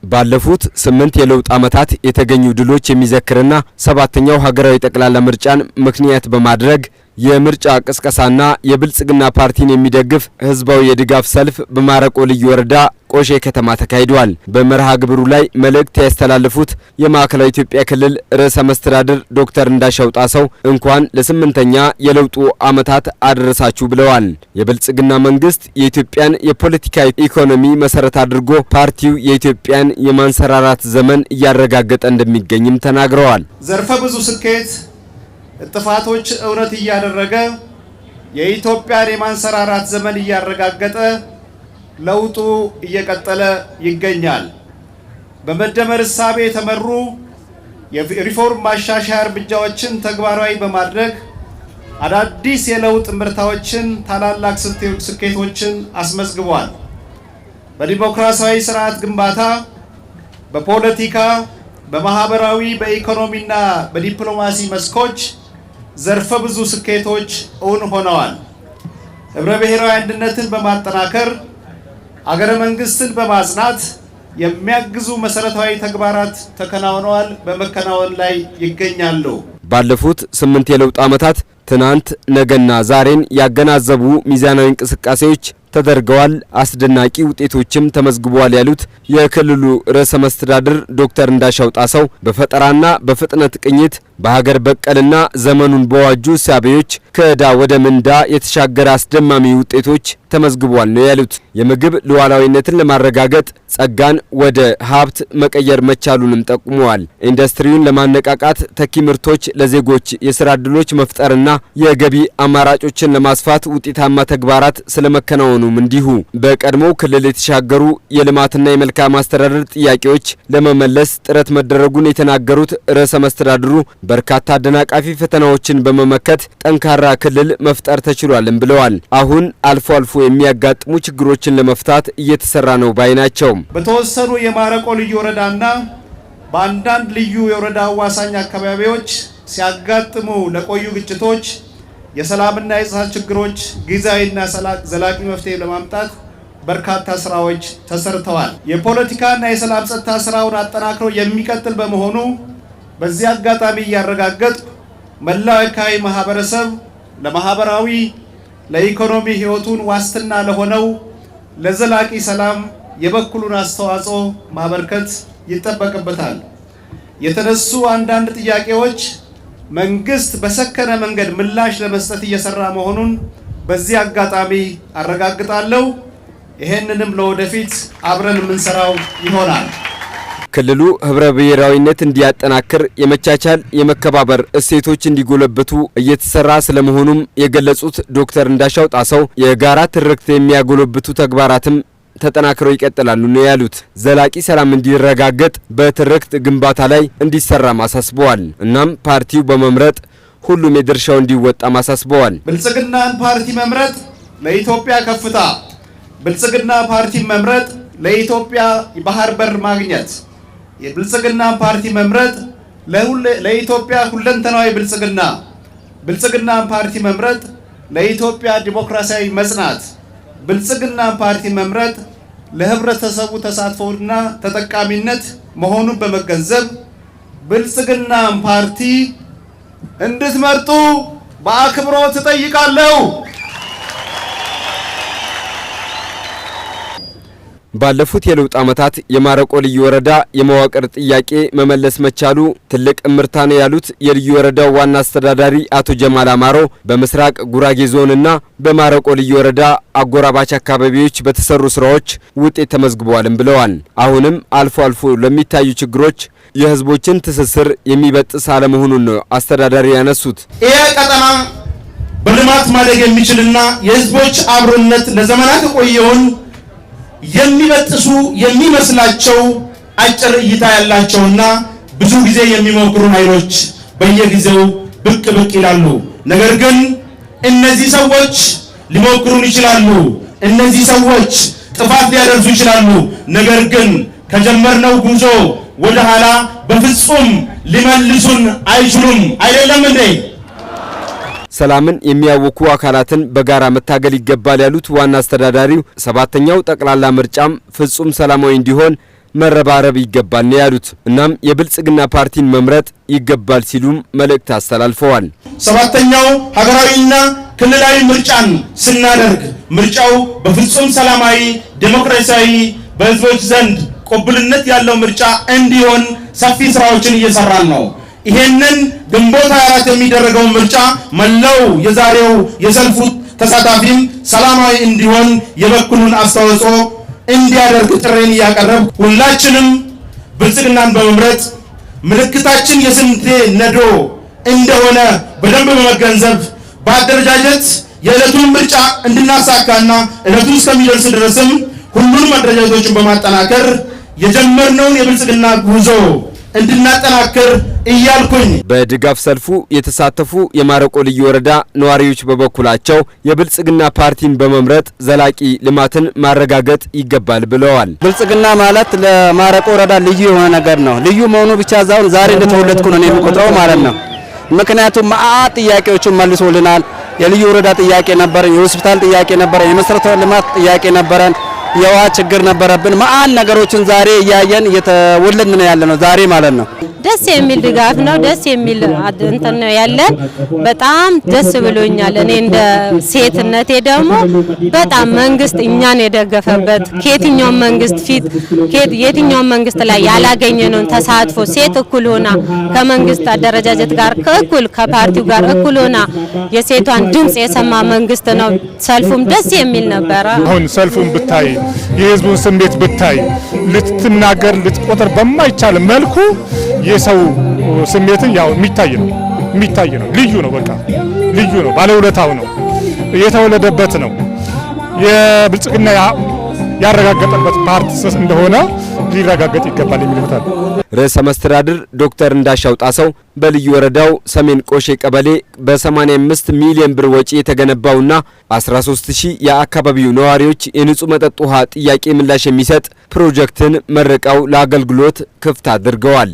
ባለፉት 8 የለውጥ ዓመታት የተገኙ ድሎች የሚዘክርና 7ኛው ሀገራዊ ጠቅላላ ምርጫን ምክንያት በማድረግ የምርጫ ቅስቀሳና የብልጽግና ፓርቲን የሚደግፍ ህዝባዊ የድጋፍ ሰልፍ በማረቆ ልዩ ወረዳ ቆሼ ከተማ ተካሂዷል። በመርሃ ግብሩ ላይ መልእክት ያስተላለፉት የማዕከላዊ ኢትዮጵያ ክልል ርዕሰ መስተዳድር ዶክተር እንዳሻው ጣሰው እንኳን ለ8ኛ የለውጡ ዓመታት አደረሳችሁ ብለዋል። የብልጽግና መንግስት የኢትዮጵያን የፖለቲካ ኢኮኖሚ መሰረት አድርጎ ፓርቲው የኢትዮጵያን የማንሰራራት ዘመን እያረጋገጠ እንደሚገኝም ተናግረዋል። ዘርፈ ብዙ ስኬት ጥፋቶች እውነት እያደረገ የኢትዮጵያን የማንሰራራት ዘመን እያረጋገጠ ለውጡ እየቀጠለ ይገኛል። በመደመር እሳቤ የተመሩ የሪፎርም ማሻሻያ እርምጃዎችን ተግባራዊ በማድረግ አዳዲስ የለውጥ ምርታዎችን ታላላቅ ስኬቶችን አስመዝግቧል። በዲሞክራሲያዊ ስርዓት ግንባታ፣ በፖለቲካ፣ በማህበራዊ፣ በኢኮኖሚና በዲፕሎማሲ መስኮች ዘርፈ ብዙ ስኬቶች እውን ሆነዋል። ህብረ ብሔራዊ አንድነትን በማጠናከር አገረ መንግስትን በማጽናት የሚያግዙ መሰረታዊ ተግባራት ተከናውነዋል፣ በመከናወን ላይ ይገኛሉ። ባለፉት 8 የለውጥ ዓመታት ትናንት ነገና ዛሬን ያገናዘቡ ሚዛናዊ እንቅስቃሴዎች ተደርገዋል፣ አስደናቂ ውጤቶችም ተመዝግበዋል ያሉት የክልሉ ርዕሰ መስተዳድር ዶክተር እንዳሻው ጣሰው በፈጠራና በፍጥነት ቅኝት በሀገር በቀልና ዘመኑን በዋጁ እሳቤዎች ከዕዳ ወደ ምንዳ የተሻገረ አስደማሚ ውጤቶች ተመዝግበዋል ነው ያሉት። የምግብ ሉዓላዊነትን ለማረጋገጥ ጸጋን ወደ ሀብት መቀየር መቻሉንም ጠቁመዋል። ኢንዱስትሪውን ለማነቃቃት ተኪ ምርቶች ለዜጎች የሥራ ዕድሎች መፍጠርና የገቢ አማራጮችን ለማስፋት ውጤታማ ተግባራት ስለመከናወኑም እንዲሁ በቀድሞው ክልል የተሻገሩ የልማትና የመልካም አስተዳደር ጥያቄዎች ለመመለስ ጥረት መደረጉን የተናገሩት ርዕሰ መስተዳድሩ በርካታ አደናቃፊ ፈተናዎችን በመመከት ጠንካራ ክልል መፍጠር ተችሏልም ብለዋል። አሁን አልፎ አልፎ የሚያጋጥሙ ችግሮችን ለመፍታት እየተሰራ ነው ባይ ናቸው። በተወሰኑ የማረቆ ልዩ ወረዳና በአንዳንድ ልዩ የወረዳ አዋሳኝ አካባቢዎች ሲያጋጥሙ ለቆዩ ግጭቶች የሰላምና የጸጥታ ችግሮች ጊዜያዊና ዘላቂ መፍትሄ ለማምጣት በርካታ ስራዎች ተሰርተዋል። የፖለቲካና የሰላም ጸጥታ ስራውን አጠናክሮ የሚቀጥል በመሆኑ በዚህ አጋጣሚ እያረጋገጥ መላው አካባቢ ማህበረሰብ ለማህበራዊ ለኢኮኖሚ ህይወቱን ዋስትና ለሆነው ለዘላቂ ሰላም የበኩሉን አስተዋጽኦ ማበርከት ይጠበቅበታል። የተነሱ አንዳንድ ጥያቄዎች መንግስት በሰከነ መንገድ ምላሽ ለመስጠት እየሰራ መሆኑን በዚህ አጋጣሚ አረጋግጣለሁ። ይሄንንም ለወደፊት አብረን የምንሰራው ይሆናል። ክልሉ ህብረ ብሔራዊነት እንዲያጠናክር የመቻቻል የመከባበር እሴቶች እንዲጎለበቱ እየተሰራ ስለመሆኑም የገለጹት ዶክተር እንዳሻው ጣሰው የጋራ ትርክት የሚያጎለብቱ ተግባራትም ተጠናክረው ይቀጥላሉ ነው ያሉት። ዘላቂ ሰላም እንዲረጋገጥ በትርክት ግንባታ ላይ እንዲሰራ ማሳስበዋል። እናም ፓርቲው በመምረጥ ሁሉም የድርሻው እንዲወጣ ማሳስበዋል። ብልጽግናን ፓርቲ መምረጥ ለኢትዮጵያ ከፍታ፣ ብልጽግና ፓርቲ መምረጥ ለኢትዮጵያ ባህር በር ማግኘት፣ የብልጽግና ፓርቲ መምረጥ ለኢትዮጵያ ሁለንተናዊ ብልጽግና፣ ብልጽግና ፓርቲ መምረጥ ለኢትዮጵያ ዲሞክራሲያዊ መጽናት፣ ብልጽግና ፓርቲ መምረጥ ለህብረተሰቡ ተሳትፎና ተጠቃሚነት መሆኑን በመገንዘብ ብልጽግና ፓርቲ እንድትመርጡ በአክብሮት እጠይቃለሁ። ባለፉት የለውጥ ዓመታት የማረቆ ልዩ ወረዳ የመዋቅር ጥያቄ መመለስ መቻሉ ትልቅ እምርታ ነው ያሉት የልዩ ወረዳው ዋና አስተዳዳሪ አቶ ጀማል አማሮ በምስራቅ ጉራጌ ዞንና በማረቆ ልዩ ወረዳ አጎራባች አካባቢዎች በተሰሩ ስራዎች ውጤት ተመዝግበዋልም ብለዋል። አሁንም አልፎ አልፎ ለሚታዩ ችግሮች የህዝቦችን ትስስር የሚበጥስ አለመሆኑን ነው አስተዳዳሪ ያነሱት። ይሄ ቀጠና በልማት ማደግ የሚችልና የህዝቦች አብሮነት ለዘመናት የቆየውን የሚበጥሱ የሚመስላቸው አጭር እይታ ያላቸውና ብዙ ጊዜ የሚሞክሩ ኃይሎች በየጊዜው ብቅ ይላሉ። ነገር ግን እነዚህ ሰዎች ሊሞክሩን ይችላሉ። እነዚህ ሰዎች ጥፋት ሊያደርሱ ይችላሉ። ነገር ግን ከጀመርነው ጉዞ ወደ ኋላ በፍጹም ሊመልሱን አይችሉም። አይደለም እንዴ? ሰላምን የሚያወኩ አካላትን በጋራ መታገል ይገባል ያሉት ዋና አስተዳዳሪው 7ኛው ጠቅላላ ምርጫም ፍጹም ሰላማዊ እንዲሆን መረባረብ ይገባል ነው ያሉት። እናም የብልጽግና ፓርቲን መምረጥ ይገባል ሲሉም መልእክት አስተላልፈዋል። ሰባተኛው ሀገራዊና ክልላዊ ምርጫን ስናደርግ ምርጫው በፍጹም ሰላማዊ ዴሞክራሲያዊ በህዝቦች ዘንድ ቅቡልነት ያለው ምርጫ እንዲሆን ሰፊ ስራዎችን እየሰራን ነው። ይሄንን ግንቦት 24 የሚደረገው ምርጫ መላው የዛሬው የሰልፉ ተሳታፊም ሰላማዊ እንዲሆን የበኩሉን አስተዋጽኦ እንዲያደርግ ጥሬን እያቀረብ ሁላችንም ብልጽግናን በመምረጥ ምልክታችን የስንዴ ነዶ እንደሆነ በደንብ በመገንዘብ በአደረጃጀት የዕለቱን ምርጫ እንድናሳካና ዕለቱ እስከሚደርስ ድረስም ሁሉንም አደረጃጀቶችን በማጠናከር የጀመርነውን የብልጽግና ጉዞ እንድናጠናክር እያልኩኝ በድጋፍ ሰልፉ የተሳተፉ የማረቆ ልዩ ወረዳ ነዋሪዎች በበኩላቸው የብልጽግና ፓርቲን በመምረጥ ዘላቂ ልማትን ማረጋገጥ ይገባል ብለዋል። ብልጽግና ማለት ለማረቆ ወረዳ ልዩ የሆነ ነገር ነው። ልዩ መሆኑ ብቻ ሳይሆን ዛሬ እንደተወለድኩ ነው የሚቆጥረው ማለት ነው። ምክንያቱም ጥያቄዎችን መልሶልናል። የልዩ ወረዳ ጥያቄ ነበረን፣ የሆስፒታል ጥያቄ ነበረን፣ የመሰረተ ልማት ጥያቄ ነበረን፣ የውሃ ችግር ነበረብን። ነገሮችን ዛሬ እያየን እየተወለድን ነው ያለነው ዛሬ ማለት ነው። ደስ የሚል ድጋፍ ነው። ደስ የሚል እንትን ነው ያለን። በጣም ደስ ብሎኛል። እኔ እንደ ሴትነቴ ደግሞ በጣም መንግስት እኛን የደገፈበት ከየትኛውም መንግስት ፊት የትኛውም መንግስት ላይ ያላገኘነውን ተሳትፎ ሴት እኩል ሆና ከመንግስት አደረጃጀት ጋር እኩል ከፓርቲው ጋር እኩል ሆና የሴቷን ድምጽ የሰማ መንግስት ነው። ሰልፉም ደስ የሚል ነበረ። አሁን ሰልፉን ብታይ የህዝቡን ስሜት ብታይ ልትናገር ልትቆጥር በማይቻል መልኩ የሰው ስሜትን ያው የሚታይ ነው። ልዩ ነው። በቃ ልዩ ነው። ባለውለታው ነው። የተወለደበት ነው። የብልጽግና ያረጋገጠበት ፓርቲ እንደሆነ ሊረጋገጥ ይገባል የሚሉታል። ርዕሰ መስተዳድር ዶክተር እንዳሻው ጣሰው በልዩ ወረዳው ሰሜን ቆሼ ቀበሌ በ85 ሚሊዮን ብር ወጪ የተገነባውና 13000 የአካባቢው ነዋሪዎች የንጹህ መጠጥ ውሃ ጥያቄ ምላሽ የሚሰጥ ፕሮጀክትን መርቀው ለአገልግሎት ክፍት አድርገዋል።